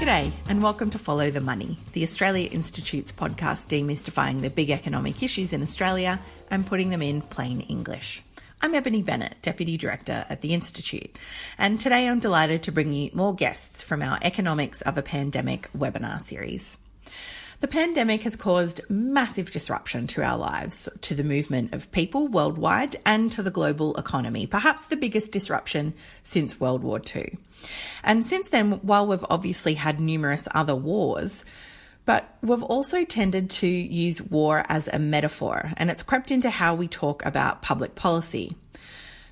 G'day and welcome to Follow the Money, the Australia Institute's podcast demystifying the big economic issues in Australia and putting them in plain English. I'm Ebony Bennett, Deputy Director at the Institute, and today I'm delighted to bring you more guests from our Economics of a Pandemic webinar series. The pandemic has caused massive disruption to our lives, to the movement of people worldwide and to the global economy, perhaps the biggest disruption since World War II. And since then, while we've obviously had numerous other wars, but we've also tended to use war as a metaphor, and it's crept into how we talk about public policy.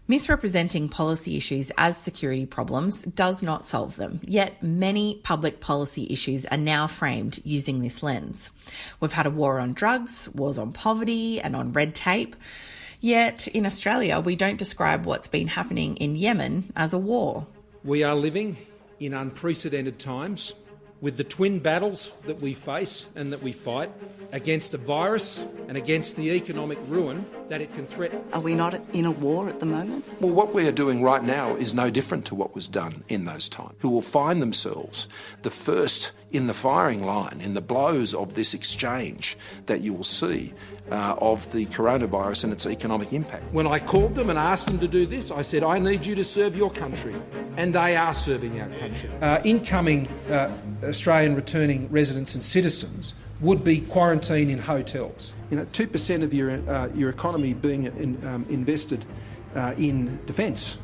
Misrepresenting policy issues as security problems does not solve them, yet many public policy issues are now framed using this lens. We've had a war on drugs, wars on poverty and on red tape, yet in Australia we don't describe what's been happening in Yemen as a war. We are living in unprecedented times with the twin battles that we face and that we fight against a virus and against the economic ruin that it can threaten. Are we not in a war at the moment? Well, what we are doing right now is no different to what was done in those times, who will find themselves the first in the firing line, in the blows of this exchange that you will see of the coronavirus and its economic impact. When I called them and asked them to do this, I said, I need you to serve your country. And they are serving our country. Incoming Australian returning residents and citizens would be quarantined in hotels. 2% of your economy being invested in defence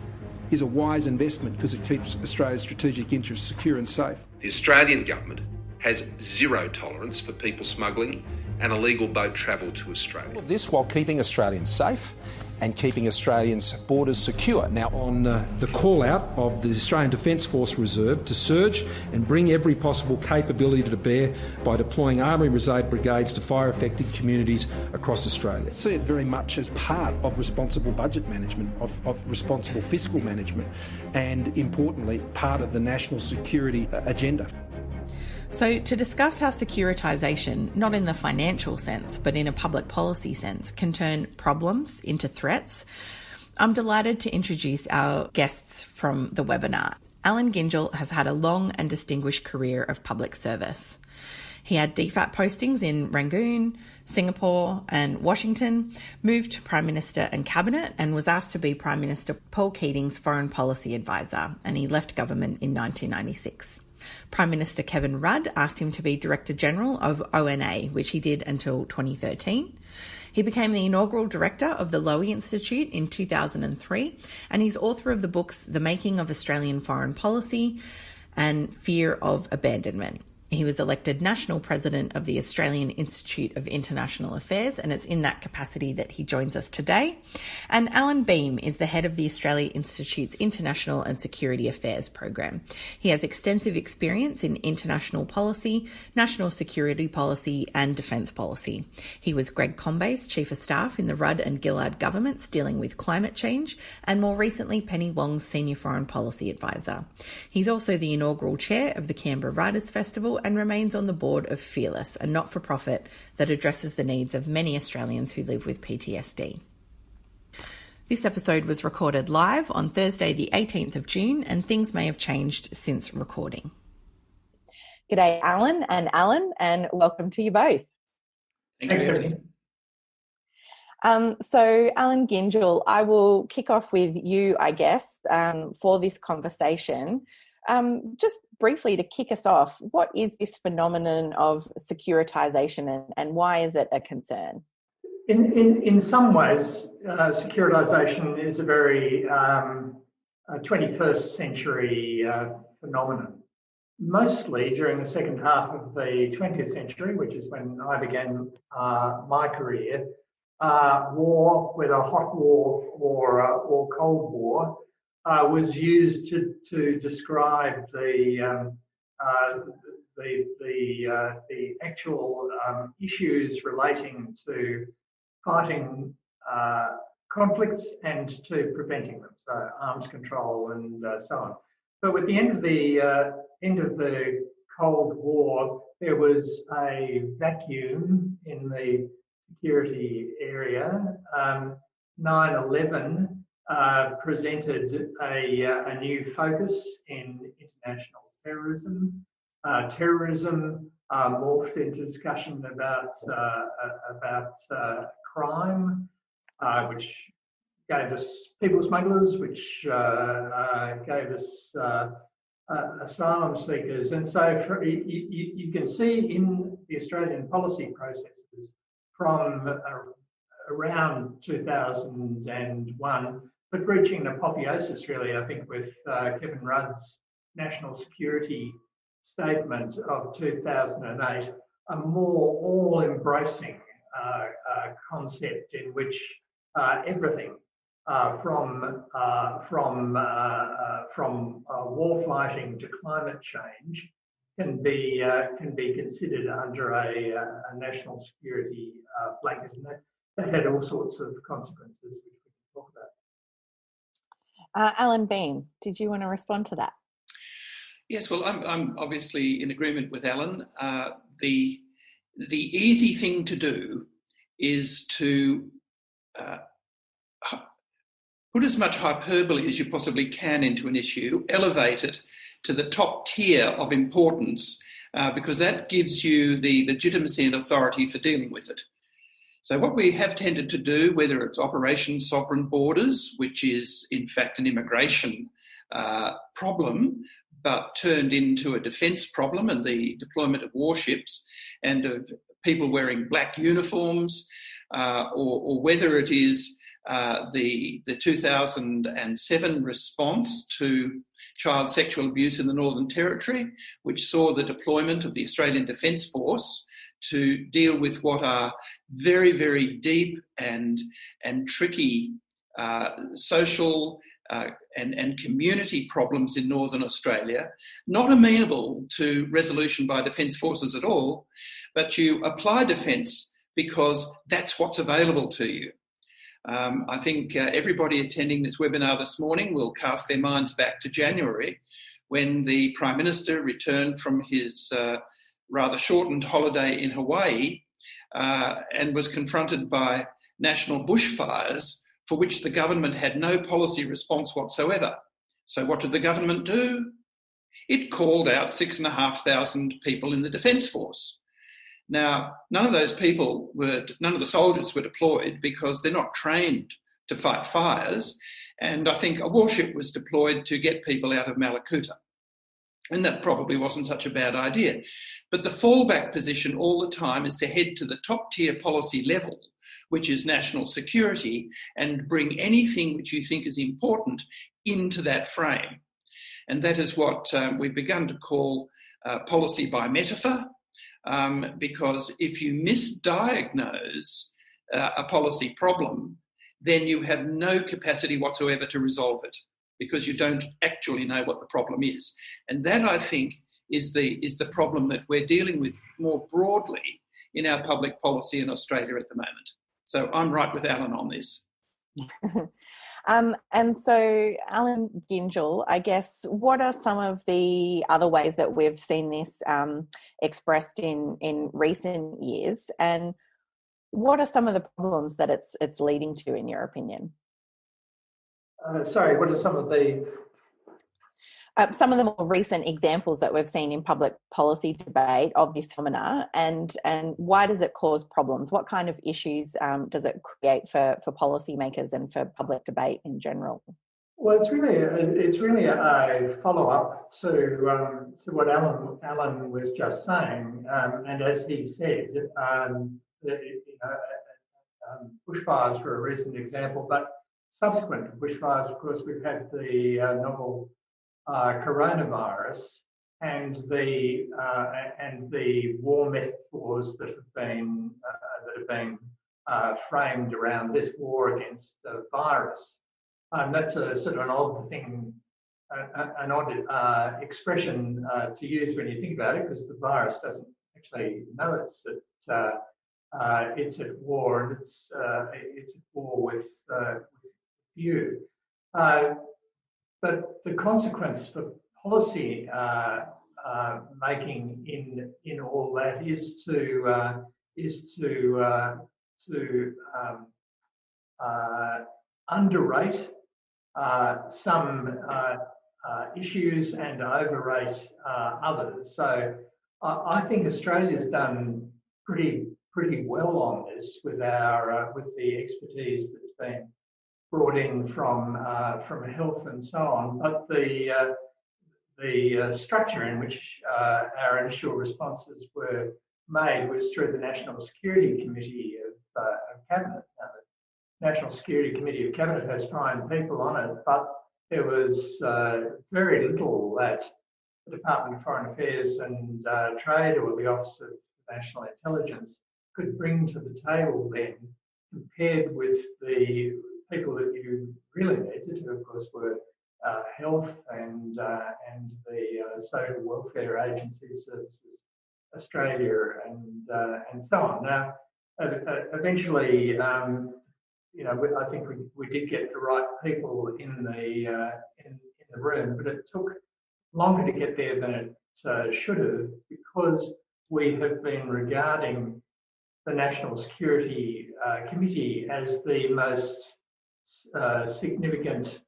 is a wise investment because it keeps Australia's strategic interests secure and safe. The Australian government has zero tolerance for people smuggling and illegal boat travel to Australia. All of this while keeping Australians safe and keeping Australians' borders secure. Now, on the call-out of the Australian Defence Force Reserve to surge and bring every possible capability to bear by deploying Army Reserve brigades to fire-affected communities across Australia. I see it very much as part of responsible budget management, of responsible fiscal management, and importantly, part of the national security agenda. So to discuss how securitisation, not in the financial sense, but in a public policy sense, can turn problems into threats, I'm delighted to introduce our guests from the webinar. Allan Gyngell has had a long and distinguished career of public service. He had DFAT postings in Rangoon, Singapore and Washington, moved to Prime Minister and Cabinet and was asked to be Prime Minister Paul Keating's foreign policy advisor, and he left government in 1996. Prime Minister Kevin Rudd asked him to be Director General of ONA, which he did until 2013. He became the inaugural director of the Lowy Institute in 2003, and he's author of the books The Making of Australian Foreign Policy and Fear of Abandonment. He was elected National President of the Australian Institute of International Affairs, and it's in that capacity that he joins us today. And Allan Behm is the head of the Australia Institute's International and Security Affairs program. He has extensive experience in international policy, national security policy and defence policy. He was Greg Combey's Chief of Staff in the Rudd and Gillard governments dealing with climate change, and more recently Penny Wong's Senior Foreign Policy Advisor. He's also the inaugural chair of the Canberra Writers' Festival and remains on the board of Fearless, a not-for-profit that addresses the needs of many Australians who live with PTSD. This episode was recorded live on Thursday the 18th of June, and things may have changed since recording. G'day Allan, and welcome to you both. Thanks, Ebony. So Allan Gyngell, I will kick off with you, I guess, for this conversation. Just briefly to kick us off, what is this phenomenon of securitisation and why is it a concern? In some ways, securitisation is a very 21st century phenomenon. Mostly during the second half of the 20th century, which is when I began my career, war, whether hot war or cold war, was used to describe the actual issues relating to fighting conflicts and to preventing them, so arms control and so on. But with the end of the Cold War, there was a vacuum in the security area. 9/11 presented a new focus in international terrorism. terrorism morphed into discussion about crime, which gave us people smugglers, which gave us asylum seekers. And so you can see in the Australian policy processes from around 2001, but reaching an apotheosis really, I think, with Kevin Rudd's national security statement of 2008, a more all-embracing concept in which everything from war fighting to climate change can be considered under a national security blanket, and that had all sorts of consequences which we can talk about. Alan Behm, did you want to respond to that? Yes, well, I'm obviously in agreement with Alan. The easy thing to do is to put as much hyperbole as you possibly can into an issue, elevate it to the top tier of importance, because that gives you the legitimacy and authority for dealing with it. So what we have tended to do, whether it's Operation Sovereign Borders, which is in fact an immigration problem, but turned into a defence problem, and the deployment of warships and of people wearing black uniforms, or whether it is the 2007 response to child sexual abuse in the Northern Territory, which saw the deployment of the Australian Defence Force to deal with what are very, very deep and tricky social and community problems in Northern Australia, not amenable to resolution by Defence Forces at all, but you apply defence because that's what's available to you. I think everybody attending this webinar this morning will cast their minds back to January, when the Prime Minister returned from his rather shortened holiday in Hawaii and was confronted by national bushfires for which the government had no policy response whatsoever. So what did the government do? It called out 6,500 people in the Defence Force. Now, none of the soldiers were deployed because they're not trained to fight fires. And I think a warship was deployed to get people out of Malakuta. And that probably wasn't such a bad idea. But the fallback position all the time is to head to the top tier policy level, which is national security, and bring anything which you think is important into that frame. And that is what we've begun to call policy by metaphor. Because if you misdiagnose a policy problem, then you have no capacity whatsoever to resolve it, because you don't actually know what the problem is. And that, I think, is the problem that we're dealing with more broadly in our public policy in Australia at the moment. So I'm right with Alan on this. And so, Allan Gyngell, I guess, what are some of the other ways that we've seen this expressed in recent years, and what are some of the problems that it's leading to, in your opinion? Sorry, what are some of the more recent examples that we've seen in public policy debate of this phenomena, and why does it cause problems? What kind of issues does it create for policymakers and for public debate in general? Well, it's really a follow-up to what Alan was just saying, and as he said, bushfires were a recent example, but subsequent to bushfires, of course, we've had the novel coronavirus and the war metaphors that have been framed around this war against the virus. That's a sort of an odd thing, an odd expression to use when you think about it, because the virus doesn't actually know it's at war, and it's at war with you. But the consequence for policy making in all that is to underrate some issues and overrate others. So I think Australia's done pretty well on this with the expertise that's been brought in from health and so on. But the structure in which our initial responses were made was through the National Security Committee of Cabinet. Now, the National Security Committee of Cabinet has fine people on it, but there was very little that the Department of Foreign Affairs and Trade or the Office of National Intelligence could bring to the table then, compared with the people that you really needed, who of course were health and the social welfare agencies, Services Australia, and so on. Now, eventually, I think we did get the right people in the room, but it took longer to get there than it should have, because we have been regarding the National Security Committee as the most significant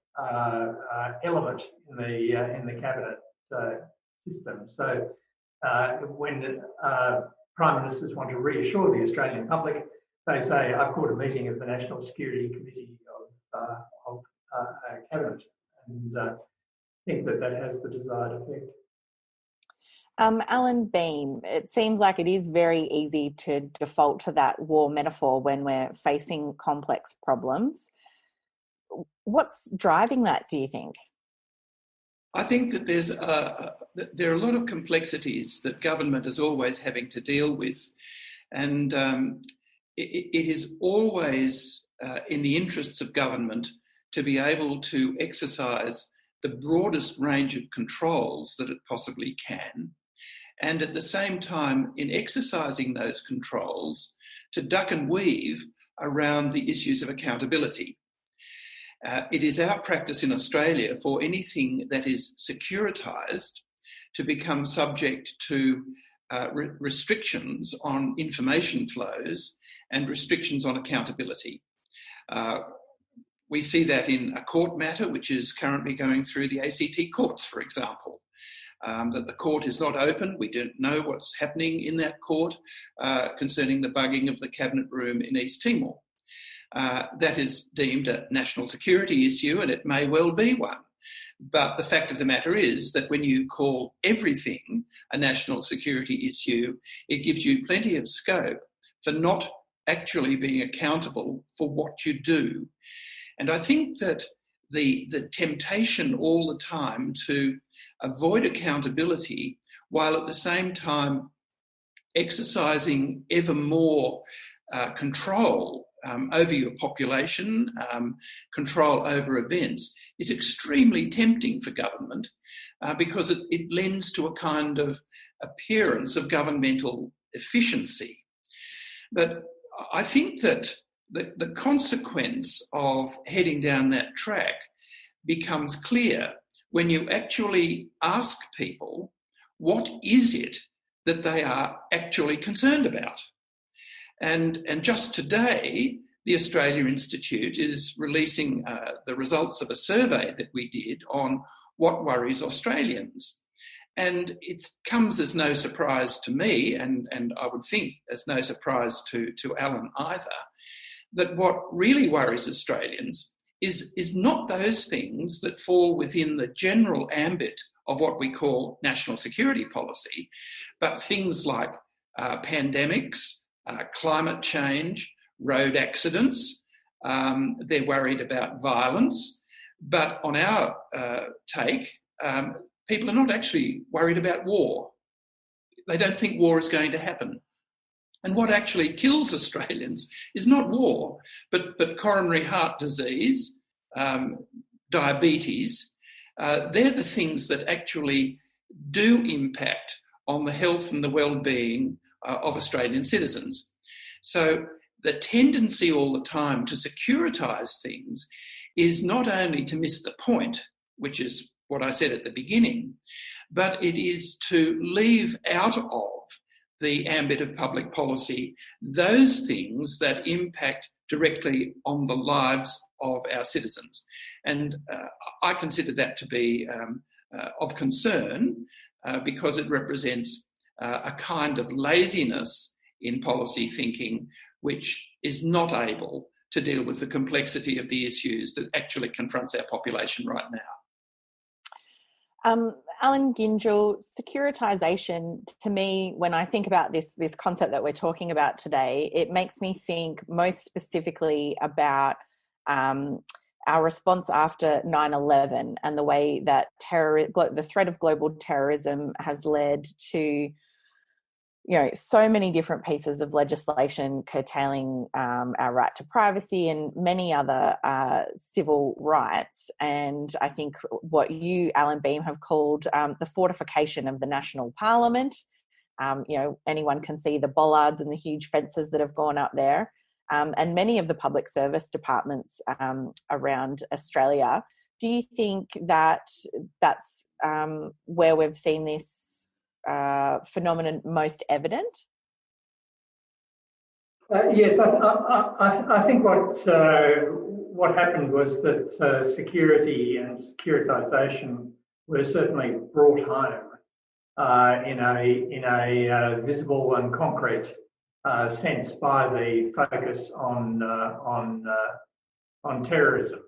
element in the cabinet system. So when Prime Ministers want to reassure the Australian public, they say, I've called a meeting of the National Security Committee of Cabinet, and I think that has the desired effect. Allan Behm, it seems like it is very easy to default to that war metaphor when we're facing complex problems. What's driving that, do you think? I think that there are a lot of complexities that government is always having to deal with, and it is always in the interests of government to be able to exercise the broadest range of controls that it possibly can, and at the same time, in exercising those controls, to duck and weave around the issues of accountability. It is our practice in Australia for anything that is securitised to become subject to restrictions on information flows and restrictions on accountability. We see that in a court matter which is currently going through the ACT courts, for example. That the court is not open. We don't know what's happening in that court concerning the bugging of the cabinet room in East Timor. That is deemed a national security issue, and it may well be one. But the fact of the matter is that when you call everything a national security issue, it gives you plenty of scope for not actually being accountable for what you do. And I think that the temptation all the time to avoid accountability while at the same time exercising ever more control over your population, control over events, is extremely tempting for government because it lends to a kind of appearance of governmental efficiency. But I think that the consequence of heading down that track becomes clear when you actually ask people, what is it that they are actually concerned about? And just today, the Australia Institute is releasing the results of a survey that we did on what worries Australians. And it comes as no surprise to me, and I would think as no surprise to Allan either, that what really worries Australians is not those things that fall within the general ambit of what we call national security policy, but things like pandemics, climate change, road accidents. They're worried about violence. But on our take, people are not actually worried about war. They don't think war is going to happen. And what actually kills Australians is not war, but coronary heart disease, diabetes. They're the things that actually do impact on the health and the well-being of Australian citizens. So the tendency all the time to securitise things is not only to miss the point, which is what I said at the beginning, but it is to leave out of the ambit of public policy those things that impact directly on the lives of our citizens. And I consider that to be of concern because it represents a kind of laziness in policy thinking which is not able to deal with the complexity of the issues that actually confronts our population right now. Allan Gyngell, securitisation, to me, when I think about this concept that we're talking about today, it makes me think most specifically about our response after 9/11 and the way that the threat of global terrorism has led to so many different pieces of legislation curtailing our right to privacy and many other civil rights. And I think what you, Alan Behm, have called the fortification of the national parliament. Anyone can see the bollards and the huge fences that have gone up there. And many of the public service departments around Australia. Do you think that that's where we've seen this phenomenon most evident? Yes, I think what happened was that security and securitisation were certainly brought home in a visible and concrete sense by the focus on terrorism.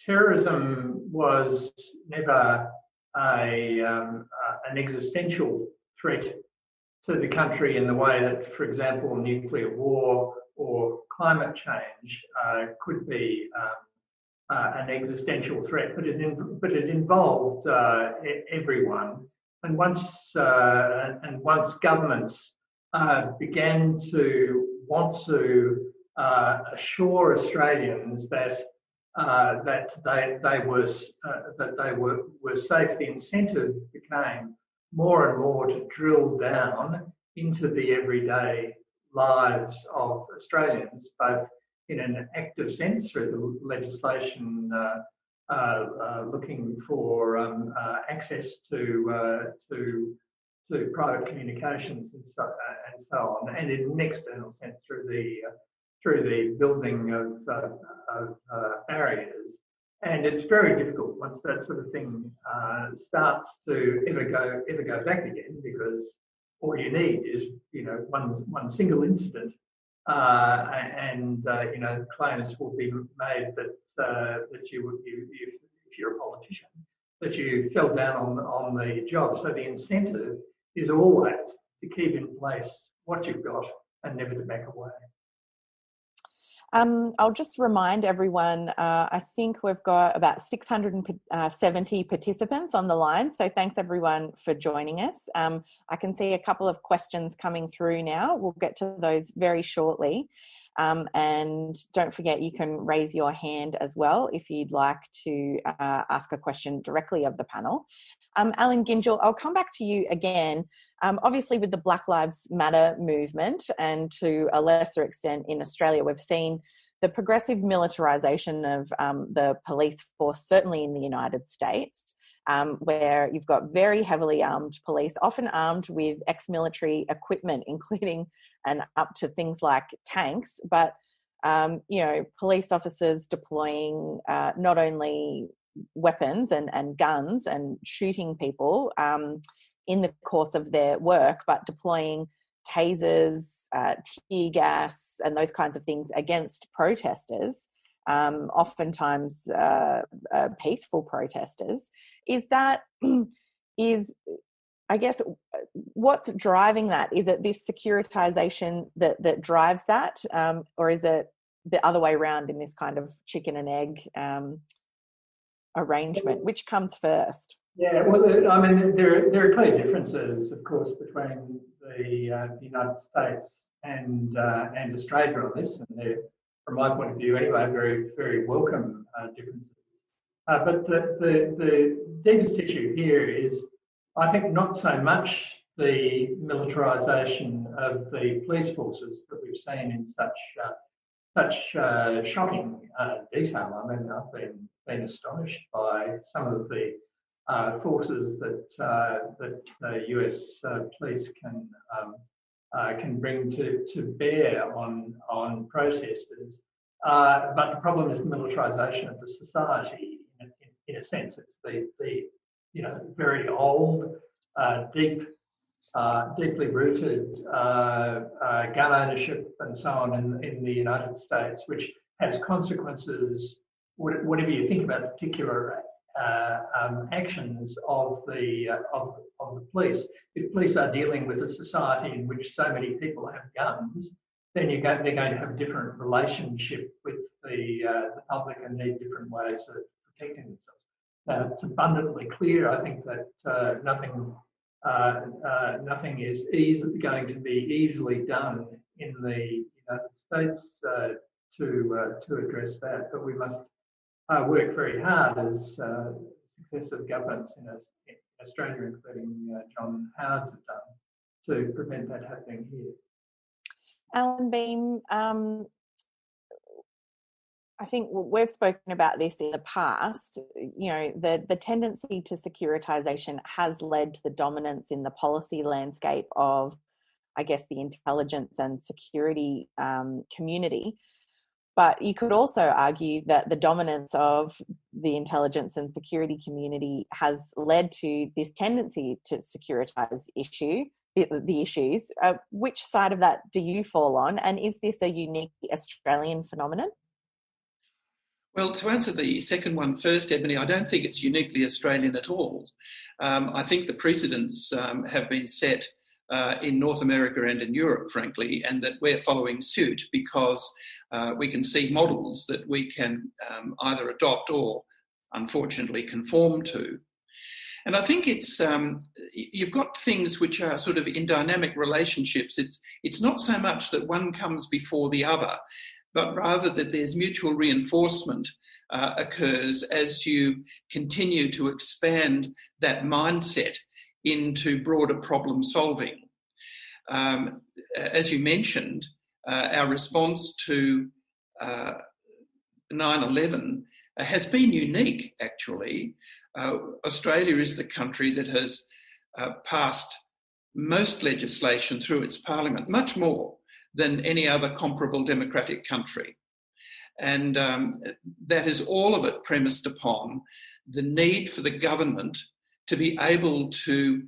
Terrorism was never an existential threat to the country in the way that, for example, nuclear war or climate change could be an existential threat, but it involved everyone. And once governments began to want to assure Australians that they were safe, the incentive became more and more to drill down into the everyday lives of Australians, both in an active sense through the legislation looking for access to private communications and so on, and in an external sense through the building of barriers. And it's very difficult once that sort of thing starts to ever go back again, because all you need is one single incident, and claims will be made that if you're a politician, that you fell down on the job. So the incentive is always to keep in place what you've got and never to back away. I'll just remind everyone, I think we've got about 670 participants on the line. So thanks everyone for joining us. I can see a couple of questions coming through now. We'll get to those very shortly. And don't forget, you can raise your hand as well if you'd like to ask a question directly of the panel. Allan Gyngell, I'll come back to you again. Obviously, with the Black Lives Matter movement, and to a lesser extent in Australia, we've seen the progressive militarisation of the police force, certainly in the United States, where you've got very heavily armed police, often armed with ex-military equipment, including and up to things like tanks, but police officers deploying not only weapons and guns and shooting people in the course of their work, but deploying tasers, tear gas, and those kinds of things against protesters, oftentimes peaceful protesters. I guess, what's driving that? Is it this securitisation that drives that, or is it the other way around in this kind of chicken and egg arrangement? Which comes first? Yeah, well, I mean, there are clear differences, of course, between the United States and Australia on this, and they're, from my point of view anyway, very, very welcome differences. But the deepest issue here is, I think, not so much the militarisation of the police forces that we've seen in such shocking detail. I mean, I've been astonished by some of the forces that the US police can bring to bear on protesters. But the problem is the militarisation of the society. In a sense, it's the very old, deeply rooted gun ownership and so on in the United States, which has consequences. Whatever you think about particular actions of the police, if police are dealing with a society in which so many people have guns, then they're going to have a different relationship with the public and need different ways of protecting themselves. Now, it's abundantly clear, I think, that nothing is going to be easily done in the United States to address that, but we must work very hard as successive governments in Australia, including John Howard's, have done to prevent that happening here. Allan Behm, I think we've spoken about this in the past. The tendency to securitisation has led to the dominance in the policy landscape of, I guess, the intelligence and security community. But you could also argue that the dominance of the intelligence and security community has led to this tendency to securitise the issues. Which side of that do you fall on? And is this a unique Australian phenomenon? Well, to answer the second one first, Ebony, I don't think it's uniquely Australian at all. I think the precedents have been set in North America and in Europe, frankly, and that we're following suit because we can see models that we can either adopt or, unfortunately, conform to. And I think it's you've got things which are sort of in dynamic relationships. It's not so much that one comes before the other, but rather that there's mutual reinforcement occurs as you continue to expand that mindset into broader problem solving. As you mentioned, our response to 9/11 has been unique, actually. Australia is the country that has passed most legislation through its parliament, much more than any other comparable democratic country. And that is all of it premised upon the need for the government to be able to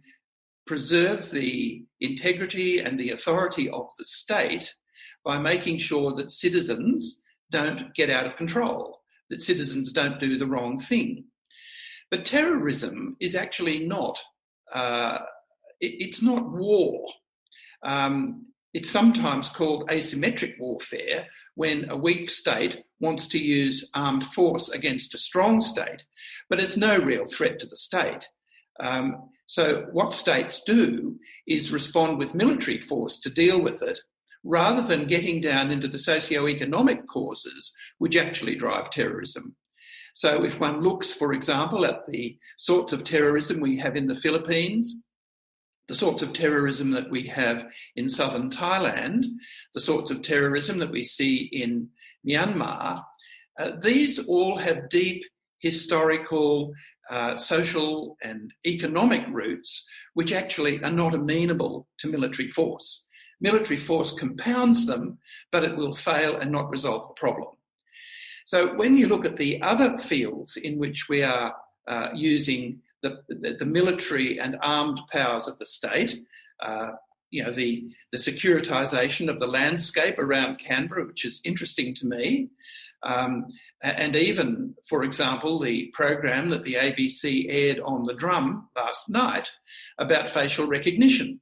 preserve the integrity and the authority of the state by making sure that citizens don't get out of control, that citizens don't do the wrong thing. But terrorism is actually not, it's not war. It's sometimes called asymmetric warfare when a weak state wants to use armed force against a strong state, but it's no real threat to the state. So what states do is respond with military force to deal with it, rather than getting down into the socio-economic causes which actually drive terrorism. So if one looks, for example, at the sorts of terrorism we have in the Philippines, the sorts of terrorism that we have in southern Thailand, the sorts of terrorism that we see in Myanmar, these all have deep historical, social and economic roots which actually are not amenable to military force. Military force compounds them, but it will fail and not resolve the problem. So when you look at the other fields in which we are using the military and armed powers of the state, the securitisation of the landscape around Canberra, which is interesting to me, and even, for example, the program that the ABC aired on the Drum last night about facial recognition,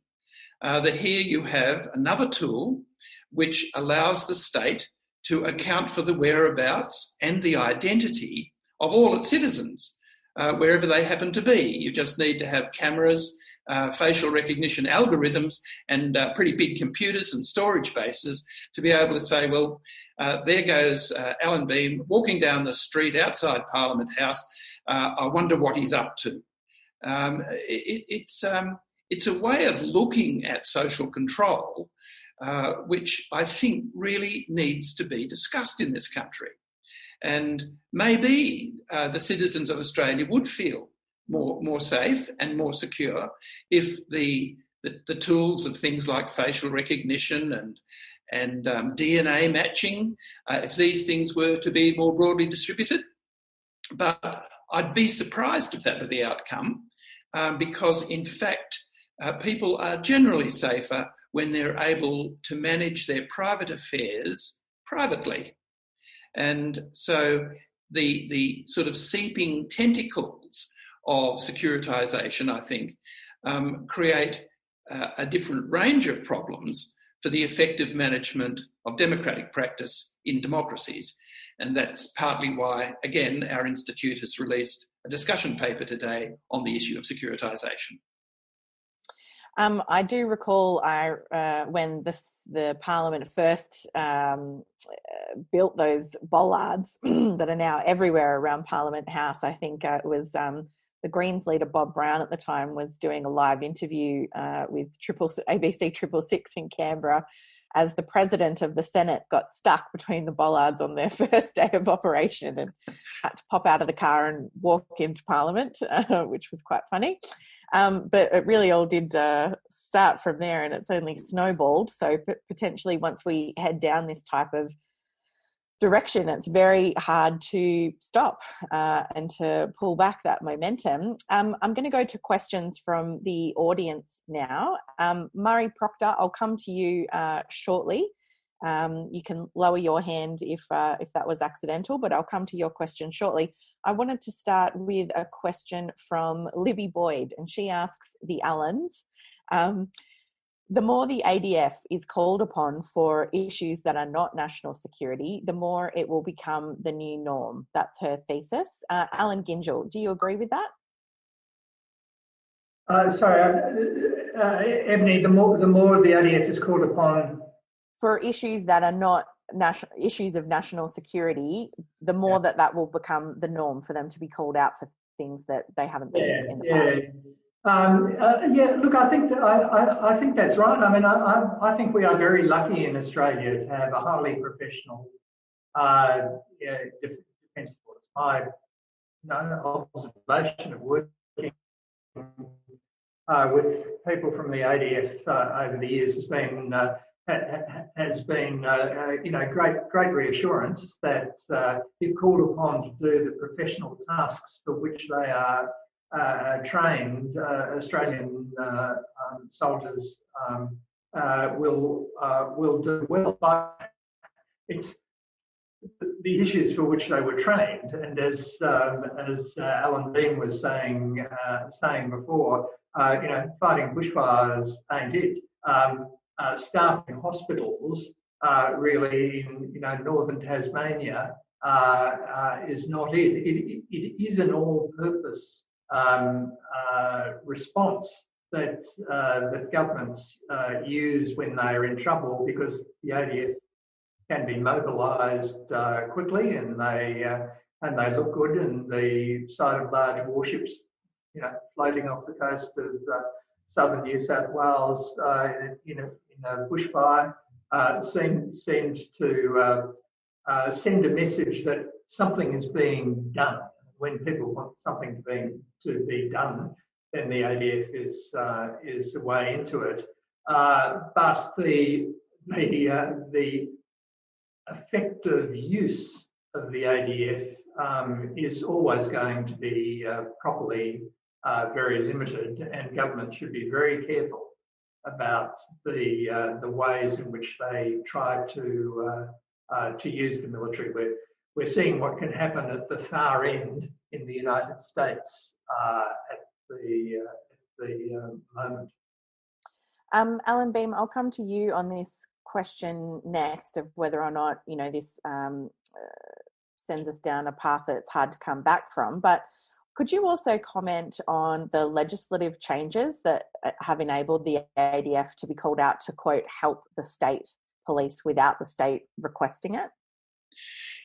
that here you have another tool which allows the state to account for the whereabouts and the identity of all its citizens, wherever they happen to be. You just need to have cameras, facial recognition algorithms, and pretty big computers and storage bases to be able to say, well, there goes Allan Behm walking down the street outside Parliament House. I wonder what he's up to. It's a way of looking at social control which I think really needs to be discussed in this country. And maybe the citizens of Australia would feel more safe and more secure if the the tools of things like facial recognition and DNA matching, if these things were to be more broadly distributed. But I'd be surprised if that were the outcome, because in fact, people are generally safer when they're able to manage their private affairs privately. And so the sort of seeping tentacles of securitisation, I think, create a different range of problems for the effective management of democratic practice in democracies. And that's partly why, again, our institute has released a discussion paper today on the issue of securitisation. I do recall when the Parliament first built those bollards that are now everywhere around Parliament House. I think it was the Greens leader Bob Brown at the time was doing a live interview with ABC 666 in Canberra, as the president of the Senate got stuck between the bollards on their first day of operation and had to pop out of the car and walk into Parliament, which was quite funny. But it really all did start from there, and it's only snowballed. So potentially once we head down this type of direction, it's very hard to stop and to pull back that momentum. I'm going to go to questions from the audience now. Murray Proctor, I'll come to you shortly. You can lower your hand if that was accidental, but I'll come to your question shortly. I wanted to start with a question from Libby Boyd, and she asks the Allans, the more the ADF is called upon for issues that are not national security, the more it will become the new norm. That's her thesis. Allan Gyngell, do you agree with that? Ebony, the more the ADF is called upon for issues that are not issues of national security, the more that will become the norm for them to be called out for things that they haven't been in the past. Look, I think that's right. I mean, I think we are very lucky in Australia to have a highly professional defence force. My observation of working with people from the ADF over the years has been great reassurance that if called upon to do the professional tasks for which they are trained, Australian soldiers will do well. But it's the issues for which they were trained, and as Alan Behm was saying before, fighting bushfires ain't it. Staffing hospitals really in northern Tasmania is not it. It is an all-purpose response that governments use when they are in trouble, because the ADF can be mobilised quickly, and they look good, and the sight of large warships, floating off the coast of southern New South Wales in a bushfire seemed to send a message that something is being done. When people want something to be done, then the ADF is the way into it. But the effective use of the ADF is always going to be properly very limited, and government should be very careful about the ways in which they try to use the military. We're seeing what can happen at the far end in the United States at the moment. Allan Behm, I'll come to you on this question next of whether or not this sends us down a path that it's hard to come back from. But could you also comment on the legislative changes that have enabled the ADF to be called out to, quote, help the state police without the state requesting it?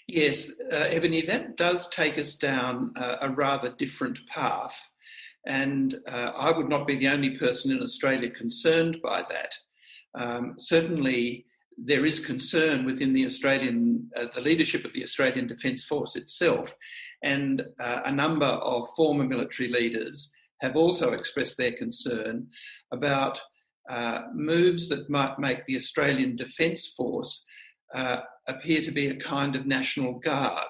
Yes, Ebony, that does take us down a rather different path. And I would not be the only person in Australia concerned by that. Certainly, there is concern within the leadership of the Australian Defence Force itself, and a number of former military leaders have also expressed their concern about moves that might make the Australian Defence Force appear to be a kind of National Guard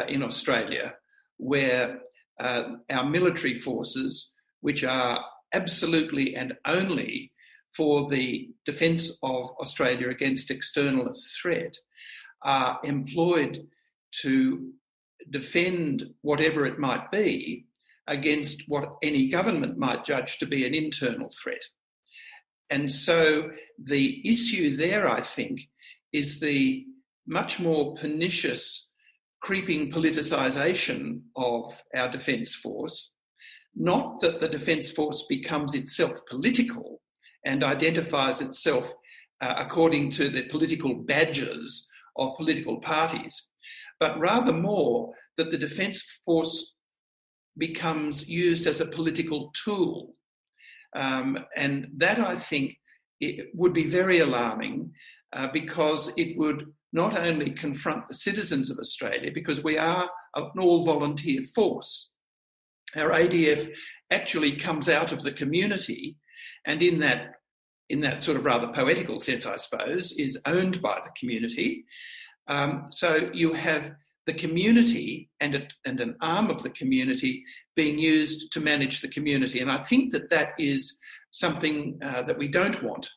in Australia, where our military forces, which are absolutely and only for the defence of Australia against external threat, are employed to defend whatever it might be against what any government might judge to be an internal threat. And so the issue there, I think, is the much more pernicious creeping politicisation of our Defence Force. Not that the Defence Force becomes itself political and identifies itself according to the political badges of political parties, but rather more that the Defence Force becomes used as a political tool. And that, I think, it would be very alarming because it would not only confront the citizens of Australia, because we are an all-volunteer force. Our ADF actually comes out of the community, and in that sort of rather poetical sense, I suppose, is owned by the community. So you have the community and an arm of the community being used to manage the community. And I think that is something that we don't want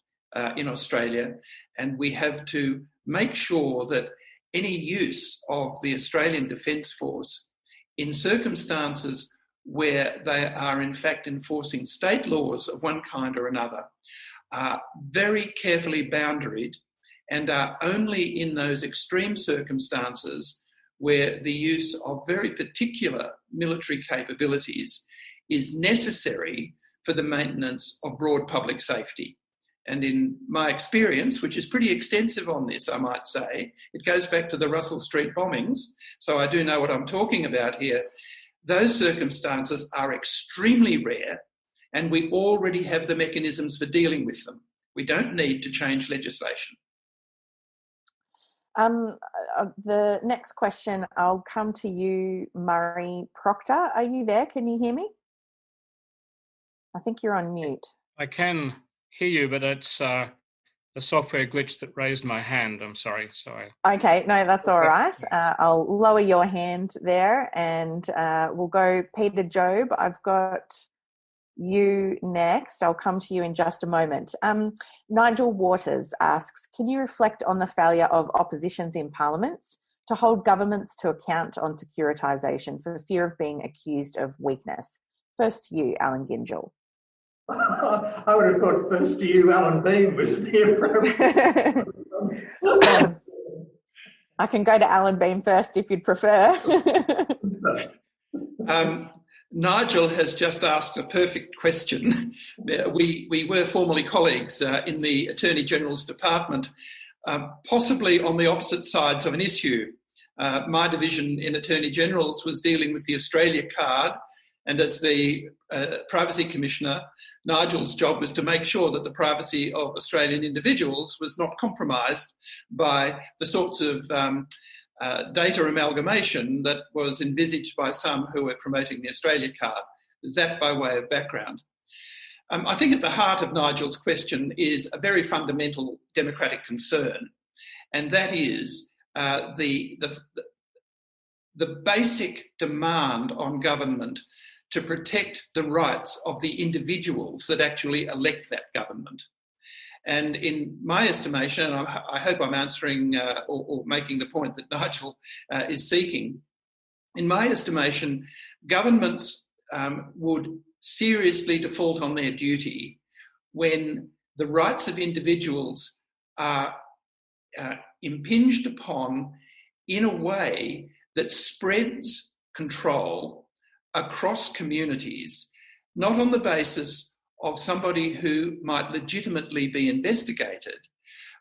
in Australia. And we have to make sure that any use of the Australian Defence Force in circumstances where they are in fact enforcing state laws of one kind or another are very carefully boundaried and are only in those extreme circumstances where the use of very particular military capabilities is necessary for the maintenance of broad public safety. And in my experience, which is pretty extensive on this, I might say, it goes back to the Russell Street bombings, so I do know what I'm talking about here. Those circumstances are extremely rare, and we already have the mechanisms for dealing with them. We don't need to change legislation. The next question, I'll come to you, Murray Proctor. Are you there? Can you hear me? I think you're on mute. I can hear you, but it's the software glitch that raised my hand. I'm sorry. Okay, no, that's all right. I'll lower your hand there and we'll go Peter Job. I've got you next. I'll come to you in just a moment. Nigel Waters asks, can you reflect on the failure of oppositions in parliaments to hold governments to account on securitisation for fear of being accused of weakness? First to you, Allan Gyngell. I would have thought first to you, Allan Behm was the appropriate. I can go to Allan Behm first if you'd prefer. Nigel has just asked a perfect question. We were formerly colleagues in the Attorney General's Department, possibly on the opposite sides of an issue. My division in Attorney General's was dealing with the Australia card, and as the Privacy Commissioner, Nigel's job was to make sure that the privacy of Australian individuals was not compromised by the sorts of data amalgamation that was envisaged by some who were promoting the Australia card. That by way of background. I think at the heart of Nigel's question is a very fundamental democratic concern, and that is the basic demand on government to protect the rights of the individuals that actually elect that government. And in my estimation, and I hope I'm answering or making the point that Nigel is seeking, in my estimation, governments would seriously default on their duty when the rights of individuals are impinged upon in a way that spreads control across communities, not on the basis of somebody who might legitimately be investigated,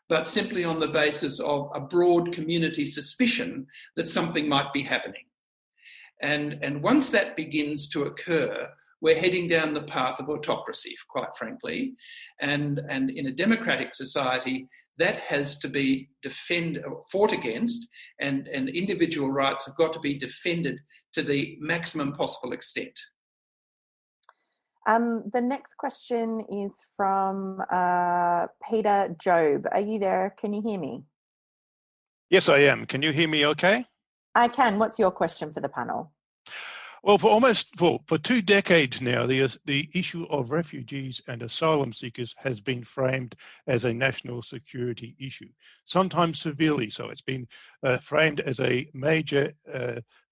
but simply on the basis of a broad community suspicion that something might be happening. And once that begins to occur, we're heading down the path of autocracy, quite frankly. And in a democratic society, that has to be fought against, and individual rights have got to be defended to the maximum possible extent. The next question is from Peter Job. Are you there? Can you hear me? Yes, I am. Can you hear me okay? I can. What's your question for the panel? Well, for 2 decades now, the issue of refugees and asylum seekers has been framed as a national security issue, sometimes severely so. It's been framed as a major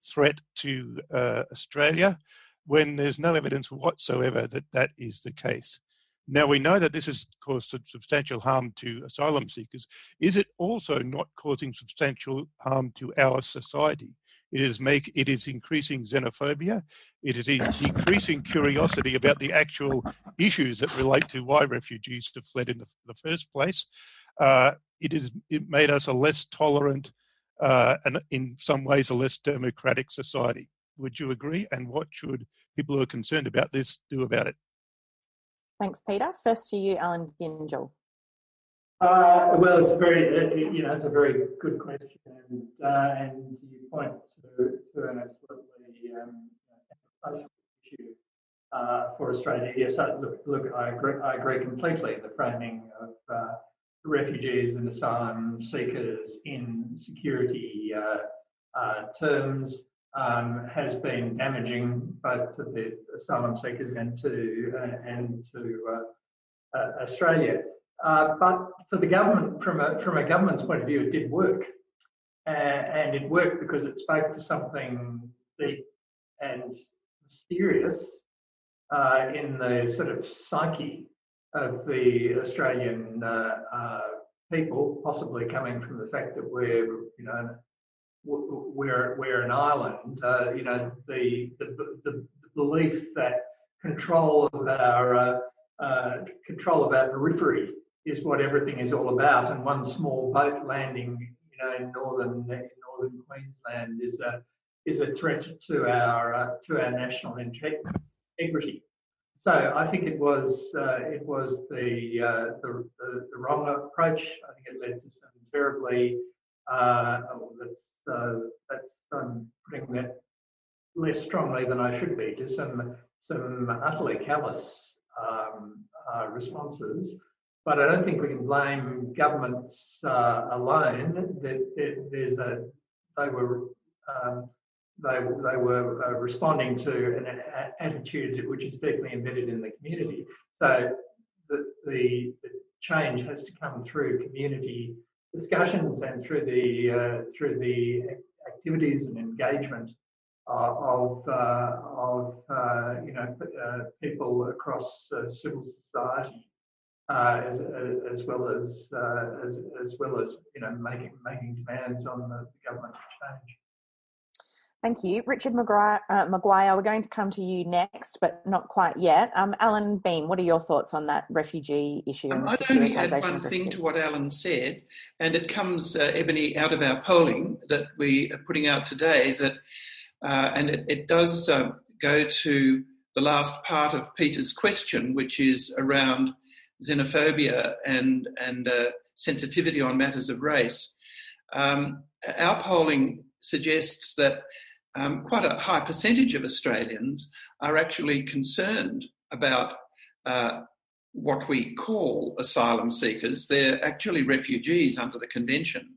threat to Australia when there's no evidence whatsoever that that is the case. Now, we know that this has caused substantial harm to asylum seekers. Is it also not causing substantial harm to our society? It is increasing xenophobia. It is decreasing curiosity about the actual issues that relate to why refugees have fled in the first place. It made us a less tolerant and in some ways a less democratic society. Would you agree? And what should people who are concerned about this do about it? Thanks, Peter. First to you, Allan Gyngell. Well, it's a very good question, and you point to an absolutely social issue for Australia. Yes, look, I agree completely. The framing of refugees and asylum seekers in security terms has been damaging both to the asylum seekers and to Australia. But for the government, from a government's point of view, it did work, and it worked because it spoke to something deep and mysterious in the sort of psyche of the Australian people, possibly coming from the fact that we're an island. The belief that control of our periphery is what everything is all about, and one small boat landing, in northern Queensland is a threat to our national integrity. So I think it was the wrong approach. I think it led to some terribly I'm putting that less strongly than I should be, to some utterly callous responses. But I don't think we can blame governments alone. They were responding to an attitude which is deeply embedded in the community. So the change has to come through community discussions and through the activities and engagement of people across civil society, as well as making demands on the government to change. Thank you. Richard Maguire, we're going to come to you next, but not quite yet. Alan Behm, what are your thoughts on that refugee issue? And I'd only add one thing to what Alan said, and it comes, Ebony, out of our polling that we are putting out today, that, and it does go to the last part of Peter's question, which is around xenophobia and sensitivity on matters of race. Our polling suggests that quite a high percentage of Australians are actually concerned about what we call asylum seekers. They're actually refugees under the Convention.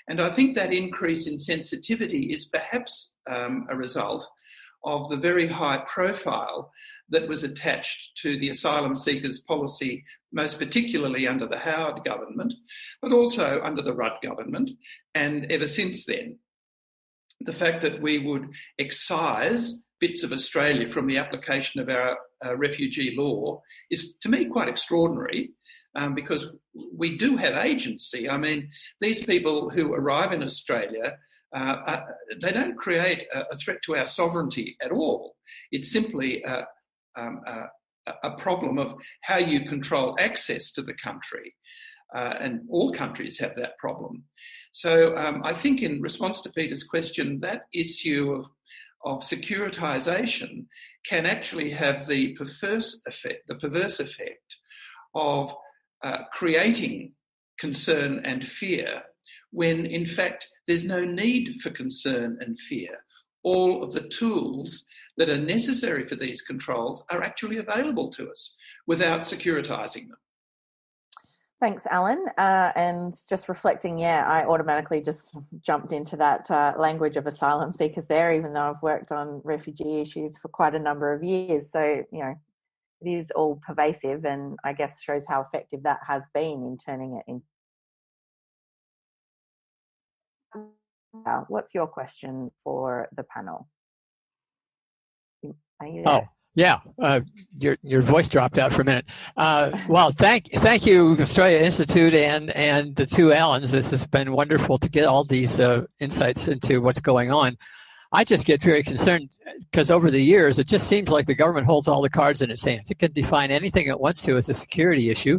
And I think that increase in sensitivity is perhaps a result of the very high profile that was attached to the asylum seekers policy, most particularly under the Howard government, but also under the Rudd government, and ever since then. The fact that we would excise bits of Australia from the application of our refugee law is, to me, quite extraordinary, because we do have agency. I mean, these people who arrive in Australia, they don't create a threat to our sovereignty at all. It's simply a problem of how you control access to the country. And all countries have that problem. So I think in response to Peter's question, that issue of securitisation can actually have the perverse effect of creating concern and fear when in fact there's no need for concern and fear. all of the tools that are necessary for these controls are actually available to us without securitising them. Thanks, Allan. And just reflecting, I automatically just jumped into that language of asylum seekers there, even though I've worked on refugee issues for quite a number of years. So, it is all pervasive, and I guess shows how effective that has been in turning it into. What's your question for the panel? Are you there? Oh, yeah. Your voice dropped out for a minute. Well, thank you, Australia Institute and the two Allans. This has been wonderful to get all these insights into what's going on. I just get very concerned because over the years, it just seems like the government holds all the cards in its hands. It can define anything it wants to as a security issue,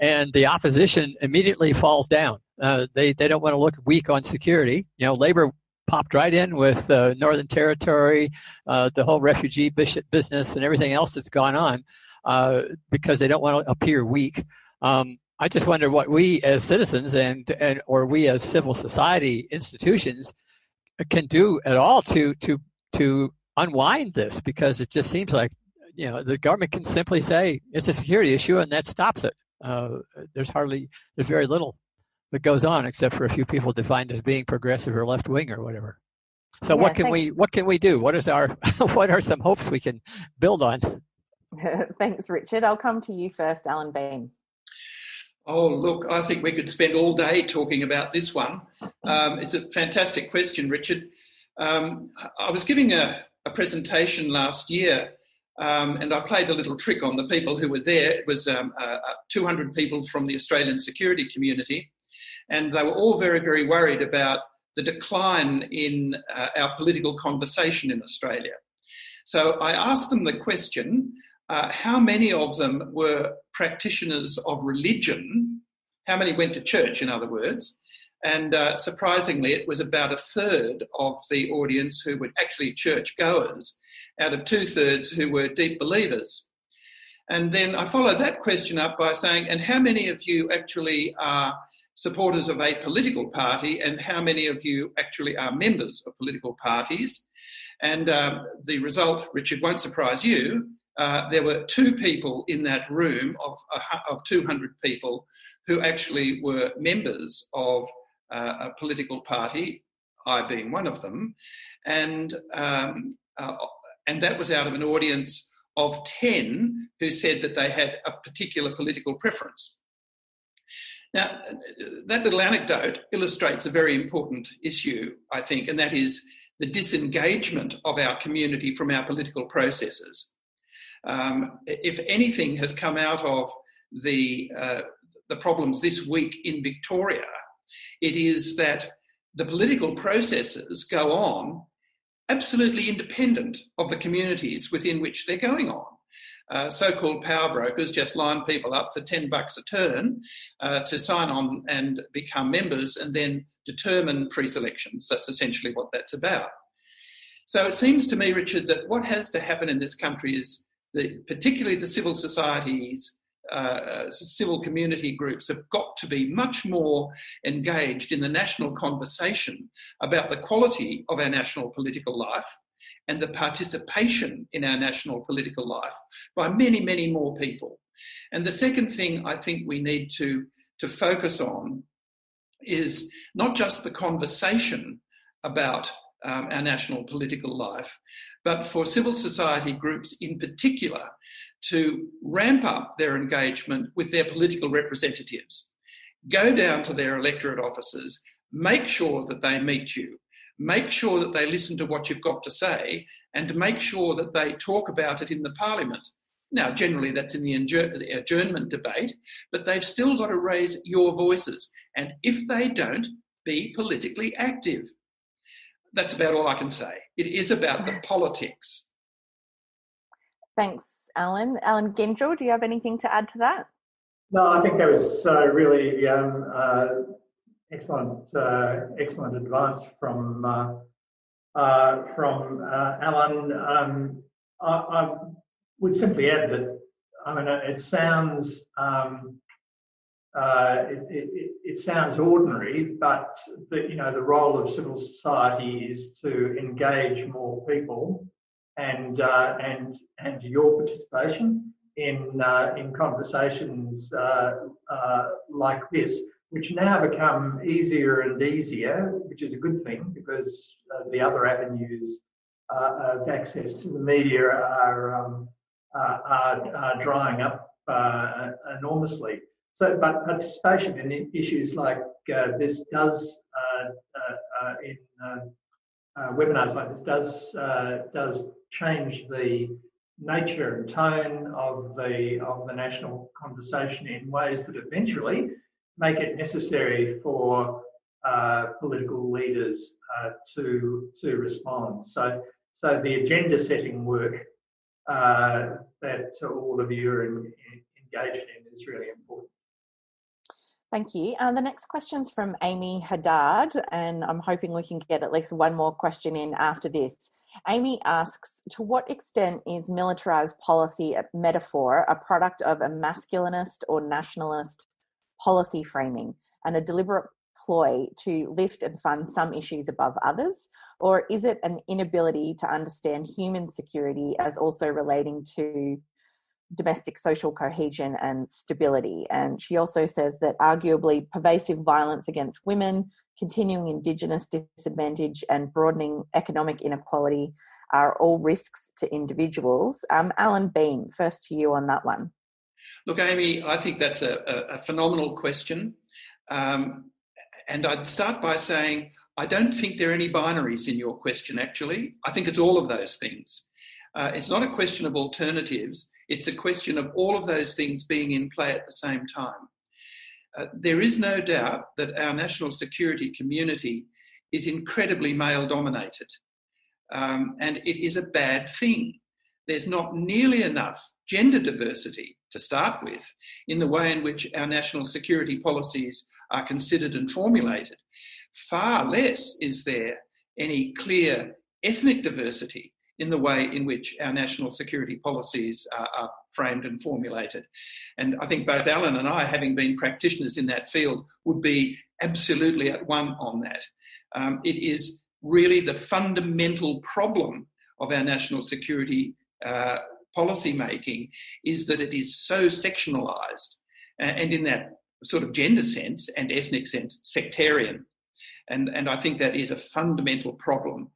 and the opposition immediately falls down. They don't want to look weak on security. Labor popped right in with Northern Territory, the whole refugee business and everything else that's gone on because they don't want to appear weak. I just wonder what we as citizens or we as civil society institutions can do at all to unwind this, because it just seems like the government can simply say it's a security issue and that stops it. There's very little that goes on except for a few people defined as being progressive or left wing or whatever. So what can we do? What are some hopes we can build on? Thanks, Richard. I'll come to you first, Allan Behm. Oh, look, I think we could spend all day talking about this one. It's a fantastic question, Richard. I was giving a presentation last year, and I played a little trick on the people who were there. It was 200 people from the Australian security community, and they were all very, very worried about the decline in our political conversation in Australia. So I asked them the question, how many of them were practitioners of religion? How many went to church, in other words? And surprisingly, it was about a third of the audience who were actually churchgoers, out of 2/3 who were deep believers. And then I followed that question up by saying, and how many of you actually are supporters of a political party, and how many of you actually are members of political parties? And the result, Richard, won't surprise you. There were 2 people in that room of 200 people who actually were members of a political party, I being one of them, and that was out of an audience of 10 who said that they had a particular political preference. Now, that little anecdote illustrates a very important issue, I think, and that is the disengagement of our community from our political processes. If anything has come out of the problems this week in Victoria, it is that the political processes go on absolutely independent of the communities within which they're going on. So-called power brokers just line people up for $10 a turn to sign on and become members and then determine pre-selections. That's essentially what that's about. So it seems to me, Richard, that what has to happen in this country is particularly the civil societies, civil community groups have got to be much more engaged in the national conversation about the quality of our national political life and the participation in our national political life by many, many more people. And the second thing I think we need to focus on is not just the conversation about our national political life, but for civil society groups in particular to ramp up their engagement with their political representatives. Go down to their electorate offices, make sure that they meet you, make sure that they listen to what you've got to say, and make sure that they talk about it in the parliament. Now, generally that's in the adjournment debate, but they've still got to raise your voices. And if they don't, be politically active. That's about all I can say. It is about the politics. Thanks, Allan. Allan Gyngell, do you have anything to add to that? No, I think that was really excellent advice from Allan. I would simply add that it sounds it sounds ordinary, but the role of civil society is to engage engage more people and your participation in conversations like this, which now become easier and easier, which is a good thing because the other avenues of access to the media are drying up enormously. So, but participation in issues like this does, in webinars like this, does change the nature and tone of the national conversation in ways that eventually make it necessary for political leaders to respond. So the agenda setting work that all of you are engaged in is really important. Thank you. The next question's from Amy Haddad, and I'm hoping we can get at least one more question in after this. Amy asks, to what extent is militarised policy a metaphor, a product of a masculinist or nationalist policy framing and a deliberate ploy to lift and fund some issues above others? Or is it an inability to understand human security as also relating to domestic social cohesion and stability? And she also says that arguably pervasive violence against women, continuing Indigenous disadvantage and broadening economic inequality are all risks to individuals. Allan, Behm, first to you on that one. Look, Amy, I think that's a phenomenal question. And I'd start by saying I don't think there are any binaries in your question, actually. I think it's all of those things. It's not a question of alternatives. It's a question of all of those things being in play at the same time. There is no doubt that our national security community is incredibly male-dominated, and it is a bad thing. There's not nearly enough gender diversity to start with in the way in which our national security policies are considered and formulated. Far less is there any clear ethnic diversity in the way in which our national security policies are framed and formulated. And I think both Allan and I, having been practitioners in that field, would be absolutely at one on that. It is really the fundamental problem of our national security policy making is that it is so sectionalised and in that sort of gender sense and ethnic sense, sectarian. And I think that is a fundamental problem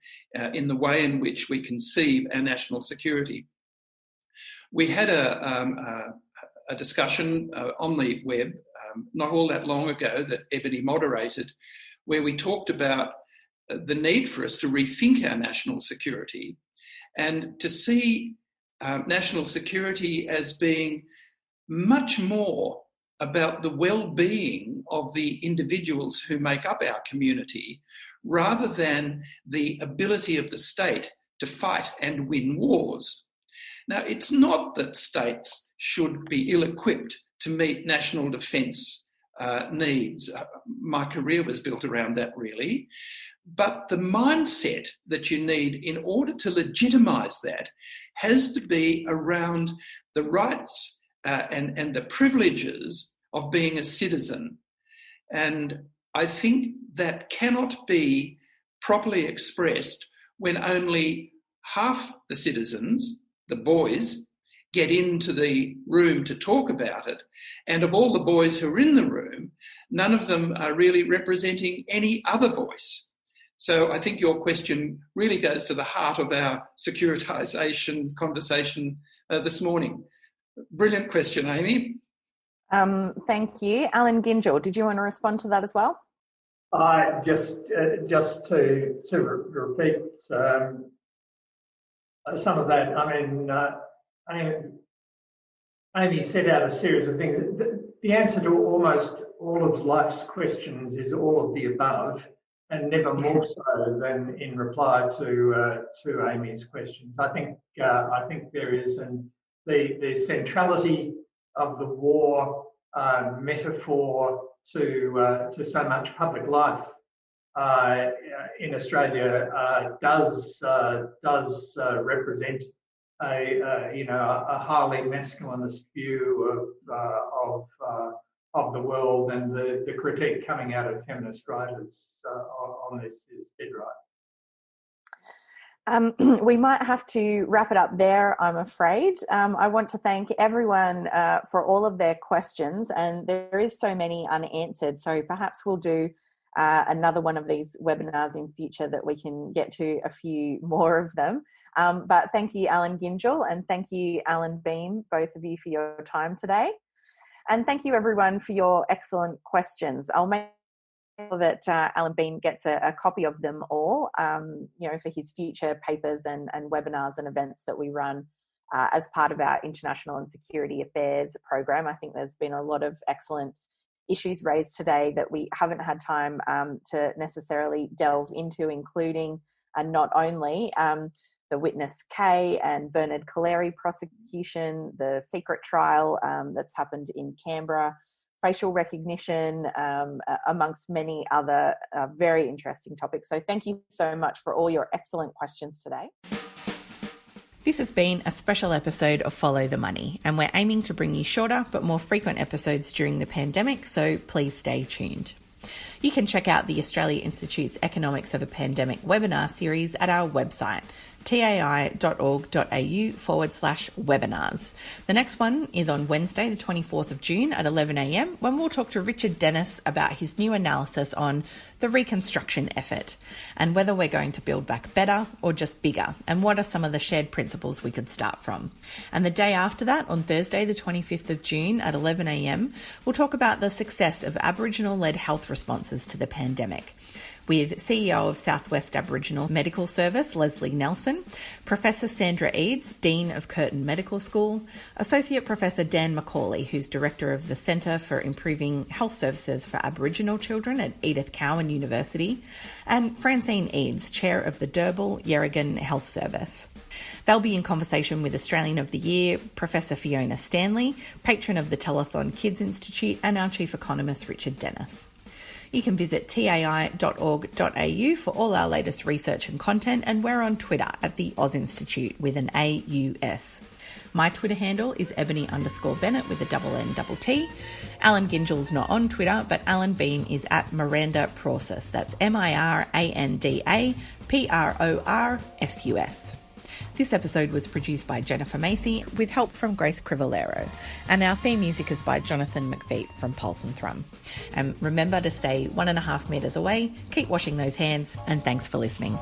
in the way in which we conceive our national security. We had a discussion on the web not all that long ago that Ebony moderated, where we talked about the need for us to rethink our national security and to see national security as being much more about the well-being of the individuals who make up our community rather than the ability of the state to fight and win wars. Now, it's not that states should be ill-equipped to meet national defence needs. My career was built around that, really. But the mindset that you need in order to legitimise that has to be around the rights and the privileges of being a citizen. And I think that cannot be properly expressed when only half the citizens, the boys, get into the room to talk about it. And of all the boys who are in the room, none of them are really representing any other voice. So I think your question really goes to the heart of our securitisation conversation this morning. Brilliant question, Amy. Thank you. Allan Gyngell, did you want to respond to that as well? Just to repeat some of that. I mean, Amy set out a series of things. The answer to almost all of life's questions is all of the above, and never more so than in reply to Amy's questions. I think there is the centrality of the war metaphor to so much public life in Australia does represent a highly masculinist view of the world, and the critique coming out of feminist writers on this is dead right. We might have to wrap it up there, I'm afraid. I want to thank everyone for all of their questions, and there is so many unanswered, so perhaps we'll do another one of these webinars in future that we can get to a few more of them. But thank you, Allan Gyngell, and thank you, Allan Behm, both of you, for your time today. And thank you, everyone, for your excellent questions. I'll make sure that Allan Behm gets a copy of them all, for his future papers and webinars and events that we run as part of our International and Security Affairs program. I think there's been a lot of excellent issues raised today that we haven't had time to necessarily delve into, including not only the Witness K and Bernard Collaery prosecution, the secret trial that's happened in Canberra, facial recognition, amongst many other very interesting topics. So thank you so much for all your excellent questions today. This has been a special episode of Follow the Money, and we're aiming to bring you shorter but more frequent episodes during the pandemic, so please stay tuned. You can check out the Australia Institute's Economics of a Pandemic webinar series at our website, tai.org.au/webinars. The next one is on Wednesday, the 24th of June at 11 a.m, when we'll talk to Richard Dennis about his new analysis on the reconstruction effort and whether we're going to build back better or just bigger, and what are some of the shared principles we could start from. And the day after that, on Thursday, the 25th of June at 11 a.m, we'll talk about the success of Aboriginal-led health responses to the pandemic, with CEO of Southwest Aboriginal Medical Service, Leslie Nelson, Professor Sandra Eads, Dean of Curtin Medical School, Associate Professor Dan McCauley, who's Director of the Centre for Improving Health Services for Aboriginal Children at Edith Cowan University, and Francine Eads, Chair of the Derbil Yerrigan Health Service. They'll be in conversation with Australian of the Year, Professor Fiona Stanley, patron of the Telethon Kids Institute, and our Chief Economist, Richard Dennis. You can visit tai.org.au for all our latest research and content, and we're on Twitter at the Oz Institute with an AUS. My Twitter handle is ebony_Bennett with a ~N~T. Allan Gyngell's not on Twitter, but Allan Behm is at Miranda Prosus. That's MIRANDAPRORSUS. This episode was produced by Jennifer Macey with help from Grace Crivellaro, and our theme music is by Jonathan McFeat from Pulse and Thrum. And remember to stay 1.5 metres away, keep washing those hands, and thanks for listening.